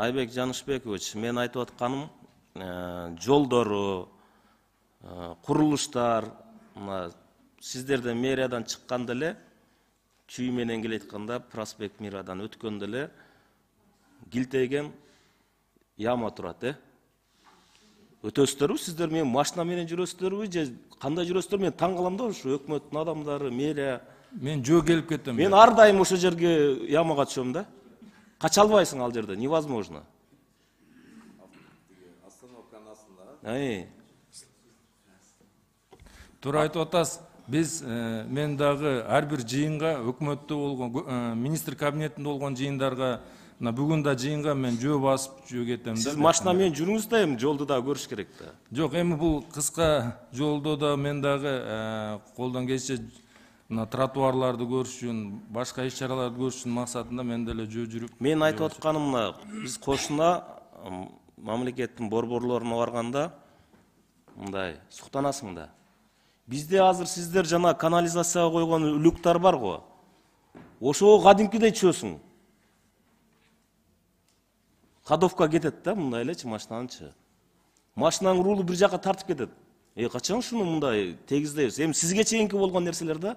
Айбек Жанышбекович, мен айтып атканым жолдору, курулуштар, сиздерден мэриядан чыкканда эле чүй менен келе атканда проспект Мирадан өткөндө эле килтейген яма турат, Өтөсүздөрбү сиздер менен машина менен жүрөсүздөрбү же кандай жүрөсүздөр? Мен таң калам да ушу өкмөттүн адамдары, мэрия. Мен жөө келип кеттим. Мен ар дайым ошол жерге ямага түшөм да. Кача албайсың ал жерде, невозможно. Остановканын астында. Туура айтып атасыз. Биз мен дагы ар бир жыйынга, өкмөттө болгон, министр кабинетинде болгон жыйындарга, бүгүн да жыйынга мен жөө басып жөө кетем. Сиз машина менен жүрүңүз да, эми жолду да көрүш керек да. Жок, эми бул кыска жолдо да мен дагы колдон келишинче тротуарларды көрүш үчүн, башка иш чараларды көрүш үчүн максатында мен деле жөө жүрүп. Мен айтып атканым мына, биз кошуна мамлекеттин борборлоруна барганда мындай суктанасың да. Бизде азыр сиздер жана канализацияга койгон люктар бар го. Ошого кадимкидей чөсүң. Ходовка кетет да, мындай элечи машинанычы. Машинанын рулу бир жака тартып кетет. Качан ушуну мындай тегиздейбиз? Эми сизге чейинки болгон нерселер да.